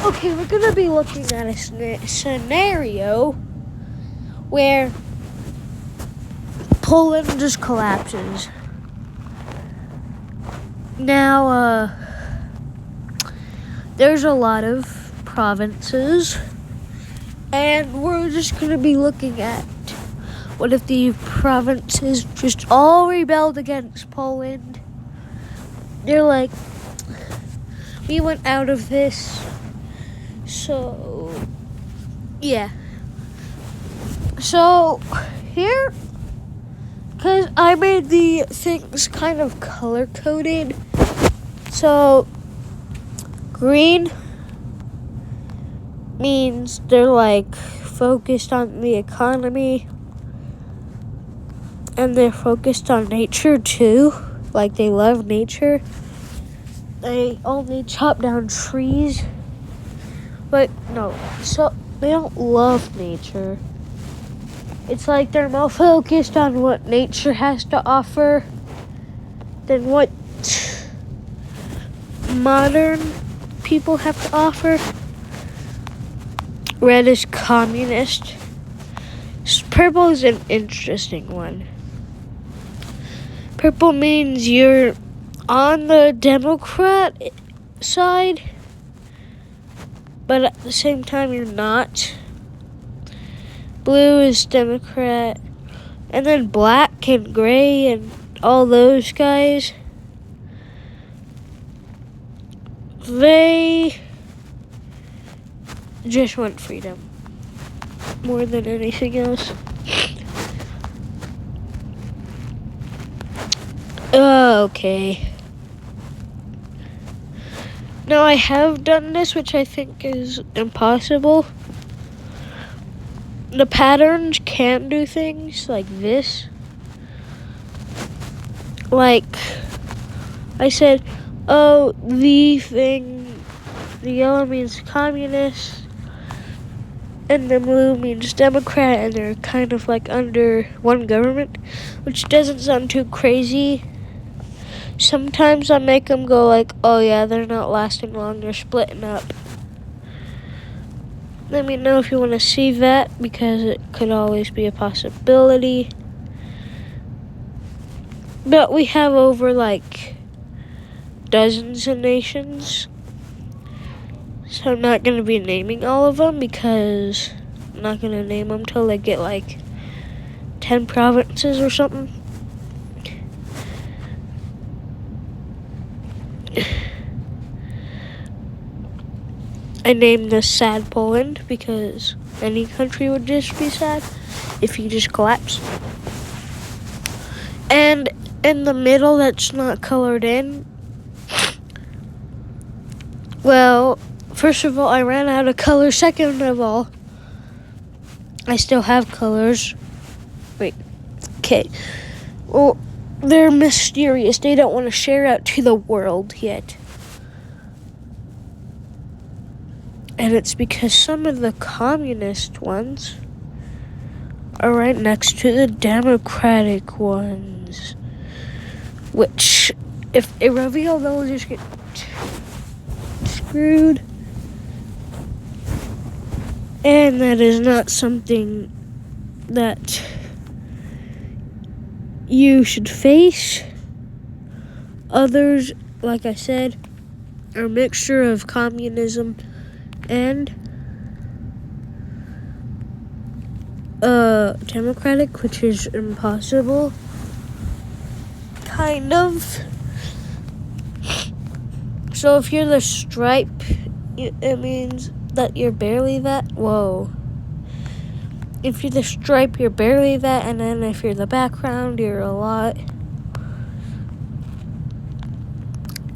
Okay, we're gonna be looking at a scenario where Poland just collapses. Now, there's a lot of provinces, and we're just gonna be looking at what if the provinces just all rebelled against Poland. They're like, we went out of this, so yeah. So here, because I made the things kind of color-coded, so green means they're like focused on the economy, and they're focused on nature too. Like, they love nature. They only chop down trees. But no, so they don't love nature. It's like they're more focused on what nature has to offer than what modern people have to offer. Red is communist. Purple is an interesting one. Purple means you're on the Democrat side, but at the same time you're not. Blue is Democrat. And then black and gray and all those guys, they just want freedom more than anything else. Okay. Now, I have done this, which I think is impossible. The patterns can do things like this. Like, I said, oh, the yellow means communist, and the blue means Democrat, and they're kind of like under one government, which doesn't sound too crazy. Sometimes I make them go like, oh yeah, they're not lasting long, they're splitting up. Let me know if you want to see that, because it could always be a possibility. But we have over like dozens of nations, so I'm not going to be naming all of them, because I'm not going to name them till they get like 10 provinces or something. I named this Sad Poland because any country would just be sad if you just collapse. And in the middle that's not colored in, well, first of all, I ran out of colors. Second of all, I still have colors. Wait, okay. Well, they're mysterious. They don't want to share out to the world yet. And it's because some of the communist ones are right next to the democratic ones. Which, if they reveal, they'll just get screwed. And that is not something that you should face. Others, like I said, are a mixture of communism and democratic, which is impossible. Kind of. So if you're the stripe, it means that you're barely that. Whoa. If you're the stripe, you're barely that, and then if you're the background, you're a lot.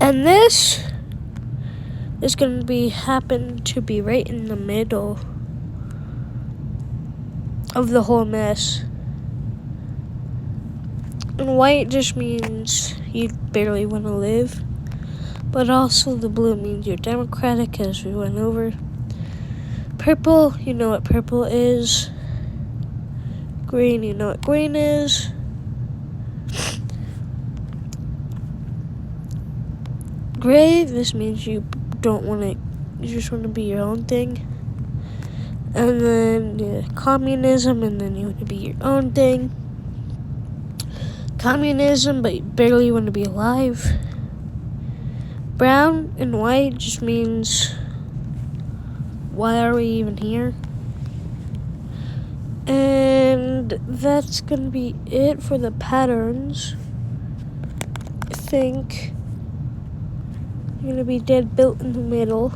And this is going to happen to be right in the middle of the whole mess. And white just means you barely want to live. But also the blue means you're democratic, as we went over. Purple, you know what purple is. Green, you know what green is. Gray, this means you don't want to you just want to be your own thing. And then communism, and then you want to be your own thing. Communism, but you barely want to be alive. Brown and white just means, why are we even here? And that's gonna be it for the patterns. I think you're gonna be dead built in the middle.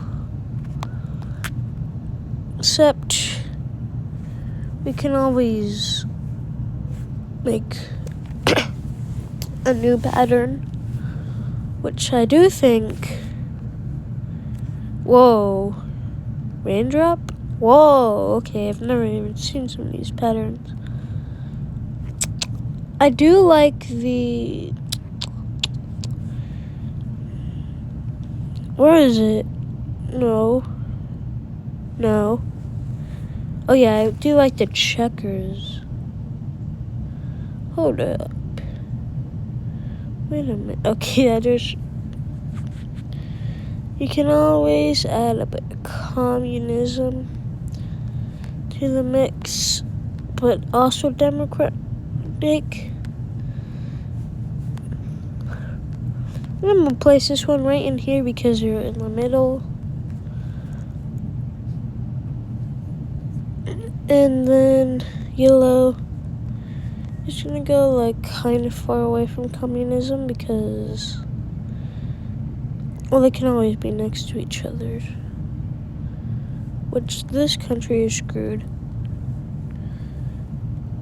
Except we can always make a new pattern, which I do think. Whoa, raindrop? Whoa, okay, I've never even seen some of these patterns. I do like the... Where is it? No. Oh yeah, I do like the checkers. Hold up. Wait a minute. Okay, you can always add a bit of communism to the mix, but also democratic. I'm gonna place this one right in here because you're in the middle. And then yellow is gonna go like kind of far away from communism because, well, they can always be next to each other, which this country is screwed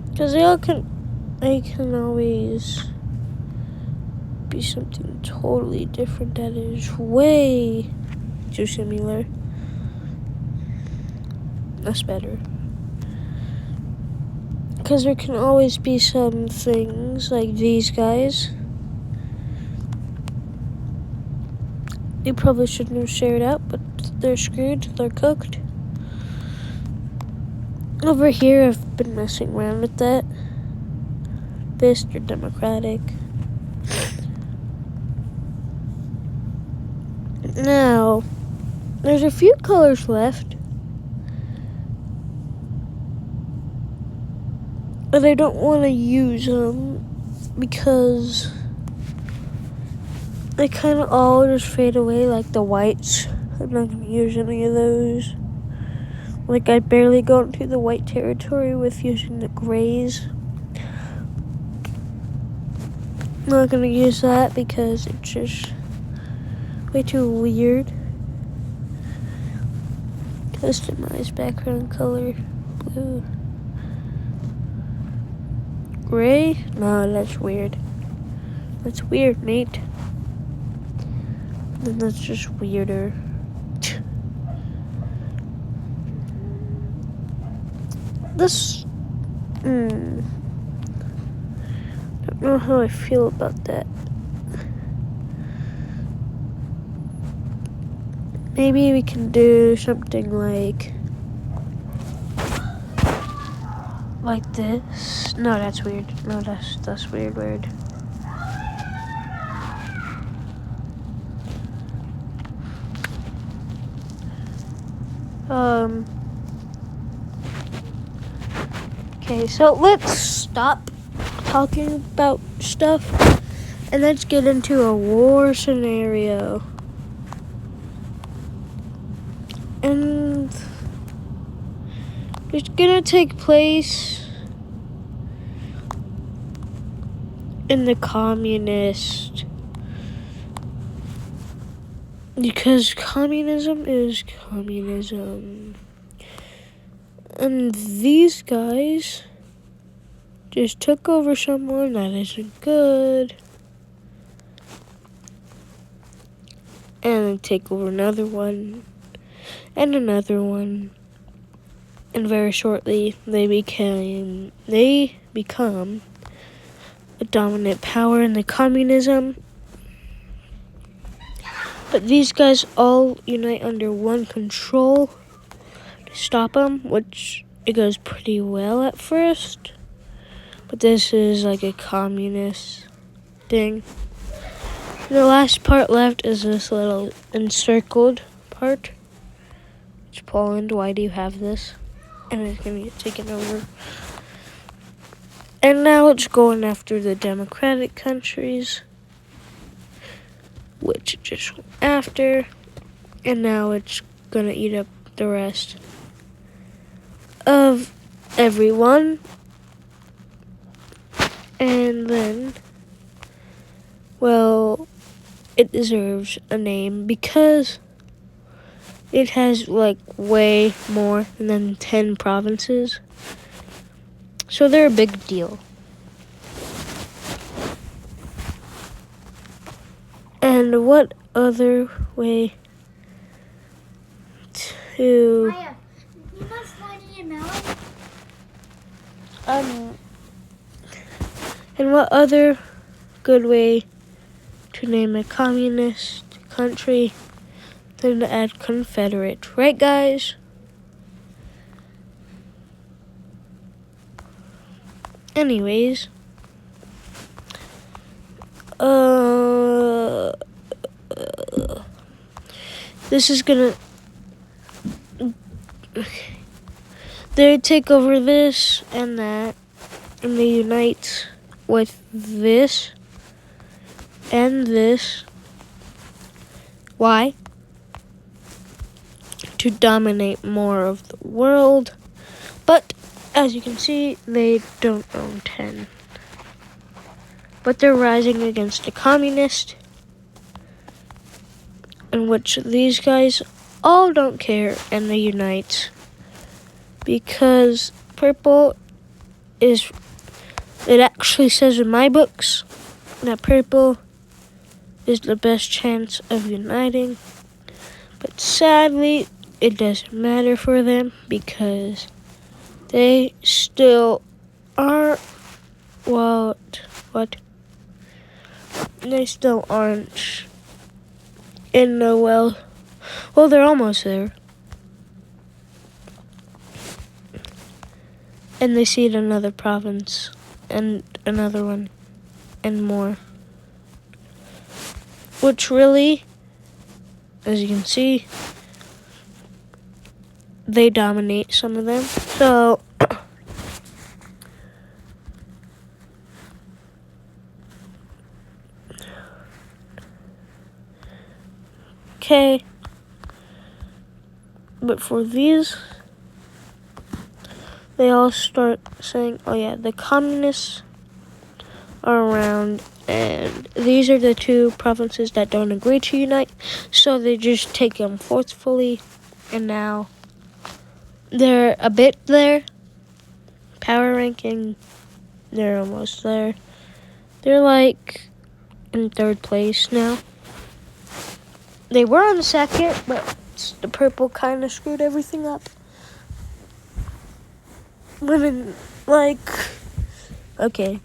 because they can always be something totally different that is way too similar. That's better. Because there can always be some things like these guys. You probably shouldn't have shared out, but they're screwed. They're cooked. Over here, I've been messing around with that. This, you're democratic. Now, there's a few colors left. But I don't want to use them because they kind of all just fade away, like the whites. I'm not going to use any of those. Like, I barely go into the white territory with using the grays. I'm not going to use that because it's just way too weird. Customize background color, blue. Gray? No, that's weird. That's weird, Nate. Then that's just weirder. This... don't know how I feel about that. Maybe we can do something like this. No, that's weird. No, that's weird. Okay, so let's stop talking about stuff and let's get into a war scenario. And it's gonna take place in the communist, because communism is communism. And these guys just took over someone that isn't good. And then take over another one. And another one. And very shortly, they become a dominant power in the communism. But these guys all unite under one control to stop them, which it goes pretty well at first. But this is like a communist thing. The last part left is this little encircled part. it's Poland. Why do you have this? And it's going to get taken over. And now it's going after the democratic countries, which it just went after. And now it's going to eat up the rest of everyone. And then, well, it deserves a name because it has like way more than 10 provinces. So they're a big deal. And what other way to... Maya, you must find a melon. And what other good way to name a communist country than to add Confederate, right, guys? Anyways, this is gonna... Okay. They take over this and that, and they unite with this and this. Why? To dominate more of the world. But as you can see, they don't own 10. But they're rising against the communist, in which these guys all don't care and they unite. Because purple is... It actually says in my books that purple is the best chance of uniting. But sadly, it doesn't matter for them because they still are... What? They still aren't in the well, they're almost there. And they cede another province, and another one, and more. Which really, as you can see, they dominate some of them. So, okay. But for these, they all start saying, oh yeah, the communists are around, and these are the two provinces that don't agree to unite, so they just take them forcefully, and now they're a bit there. Power ranking, they're almost there. They're like in 3rd place now. They were on 2nd, but the purple kind of screwed everything up. Women, like, okay.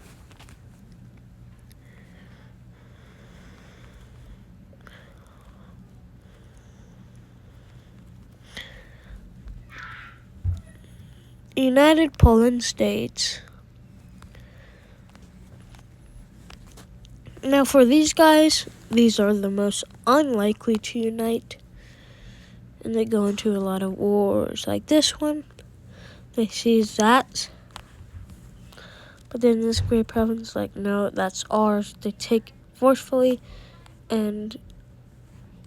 United Poland States. Now for these guys, these are the most unlikely to unite. And they go into a lot of wars like this one. They seize that. But then this great province is like, no, that's ours. They take forcefully, and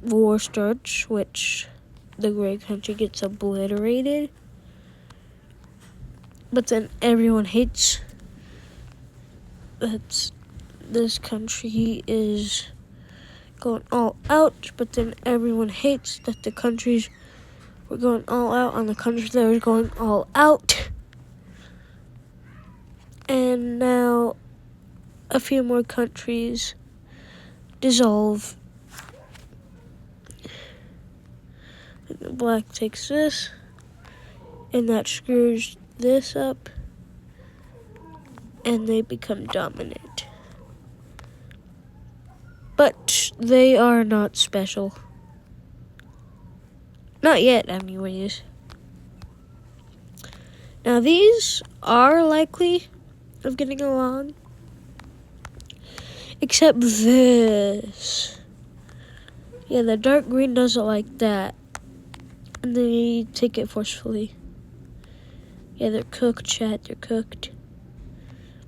war starts, which the great country gets obliterated. But then everyone hates that this country is going all out, but then everyone hates that the countries were going all out on the countries that were going all out. And now a few more countries dissolve. The black takes this, and that screws this up, and they become dominant. But they are not special. Not yet, anyways. Now these are likely of getting along, except this. Yeah, the dark green doesn't like that. and they take it forcefully. Yeah, they're cooked, chat, they're cooked.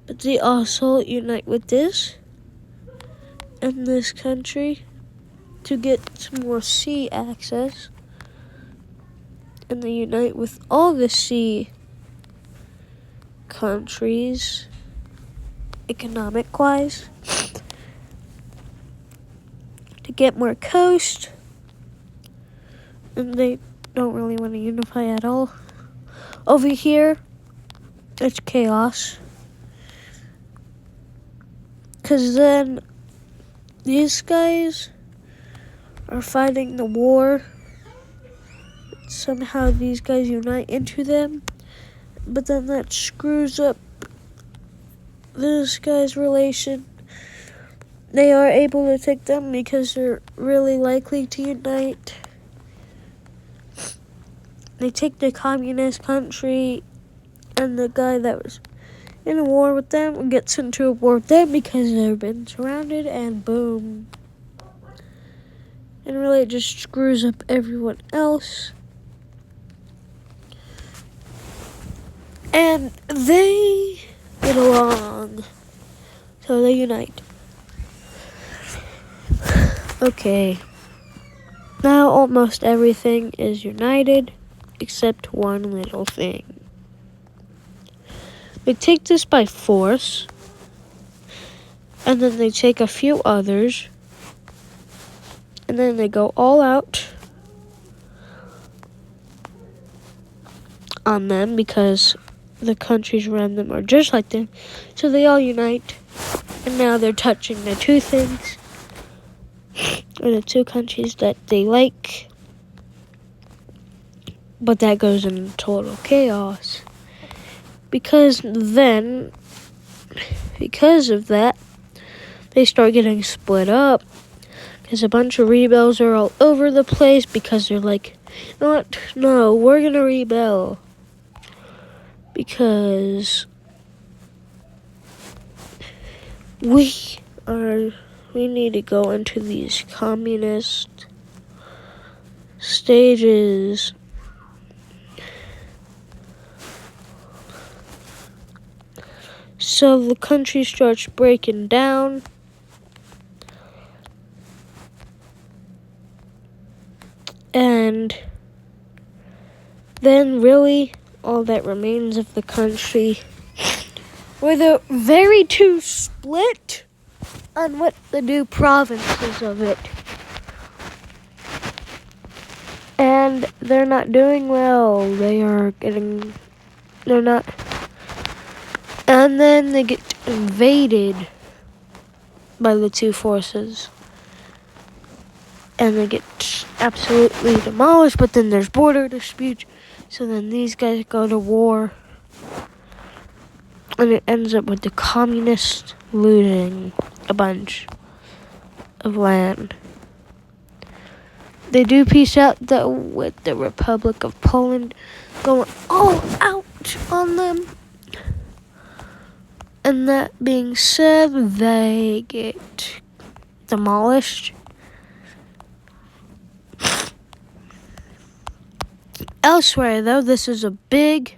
But they also unite with this and this country to get some more sea access. And they unite with all the sea countries, economic-wise, to get more coast. And they don't really want to unify at all. Over here, it's chaos. Because then these guys are fighting the war. Somehow these guys unite into them. But then that screws up this guy's relation. They are able to take them because they're really likely to unite. They take the communist country, and the guy that was in a war with them gets into a war with them because they've been surrounded, and boom. And really it just screws up everyone else. And they get along. So they unite. Okay. Now almost everything is united except one little thing. They take this by force, and then they take a few others, and then they go all out on them because the countries around them are just like them. So they all unite, and now they're touching the two things, or the two countries that they like. But that goes into total chaos. Because of that, they start getting split up. Because a bunch of rebels are all over the place because they're like, you know what? No, we're going to rebel. Because we need to go into these communist stages. So the country starts breaking down. And then really all that remains of the country were the very two split on what the new provinces of it. And they're not doing well. They're not. And then they get invaded by the two forces. And they get absolutely demolished, but then there's border disputes. So then these guys go to war. And it ends up with the communists looting a bunch of land. They do peace out, though, with the Republic of Poland going all out on them. And that being said, they get demolished. Elsewhere, though, this is a big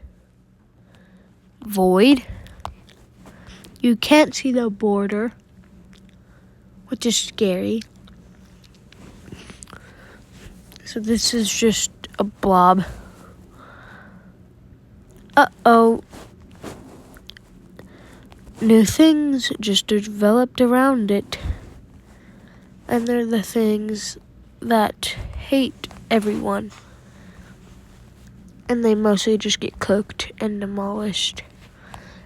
void. You can't see the border, which is scary. So this is just a blob. Uh-oh. New things just developed around it. And they're the things that hate everyone. And they mostly just get cooked and demolished.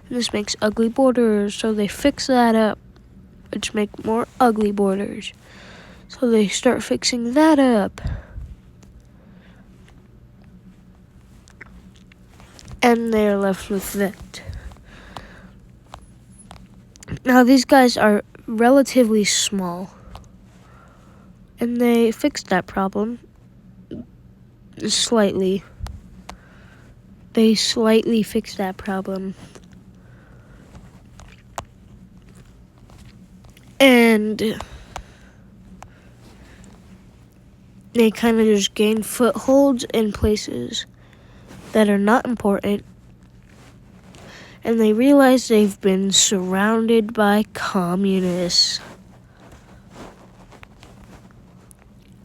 And this makes ugly borders, so they fix that up, which make more ugly borders. So they start fixing that up. And they're left with that. Now these guys are relatively small. And they fixed that problem slightly. They slightly fixed that problem. And they kind of just gain footholds in places that are not important. And they realize they've been surrounded by communists.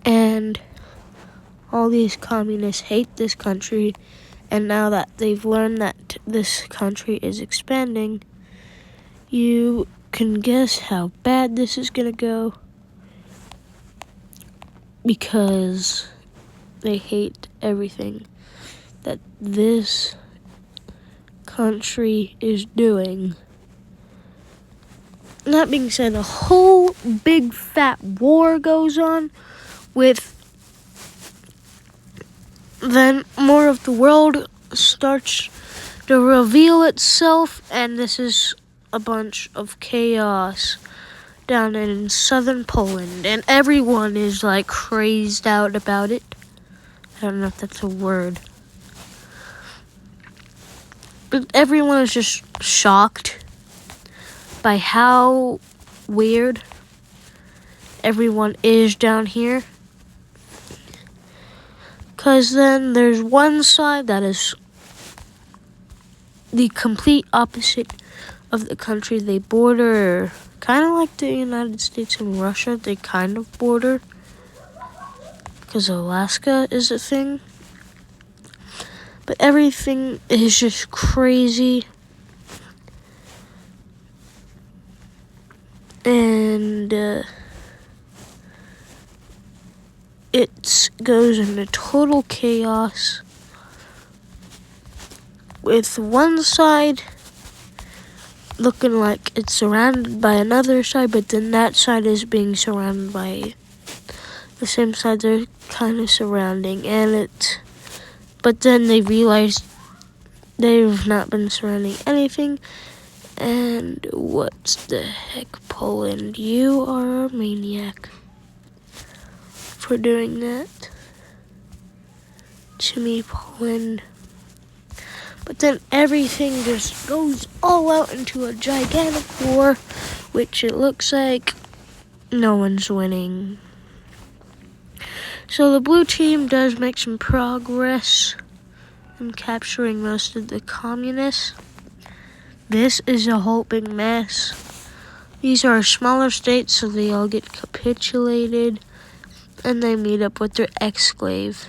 And all these communists hate this country. And now that they've learned that this country is expanding, you can guess how bad this is going to go. Because they hate everything that this country is doing. That being said, a whole big fat war goes on with then more of the world starts to reveal itself, and this is a bunch of chaos down in southern Poland, and everyone is like crazed out about it. I don't know if that's a word. But everyone is just shocked by how weird everyone is down here. Because then there's one side that is the complete opposite of the country they border. Kind of like the United States and Russia, they kind of border. Because Alaska is a thing. But everything is just crazy. And it goes into total chaos. With one side looking like it's surrounded by another side, but then that side is being surrounded by the same side they're kind of surrounding. But then they realized they've not been surrounding anything. And what the heck, Poland? You are a maniac for doing that to me, Poland. But then everything just goes all out into a gigantic war, which it looks like no one's winning. So the blue team does make some progress in capturing most of the communists. This is a whole big mess. These are smaller states, so they all get capitulated, and they meet up with their exclave.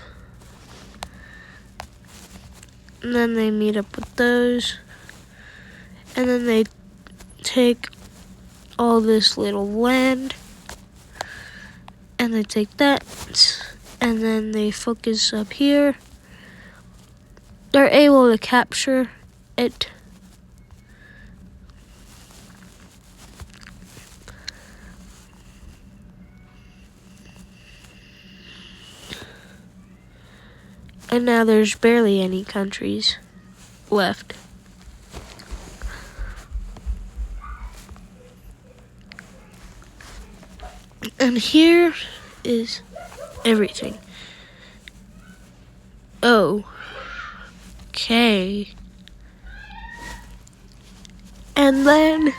And then they meet up with those, and then they take all this little land, and they take that, and then they focus up here. They're able to capture it. And now there's barely any countries left. And here is everything. Okay. And then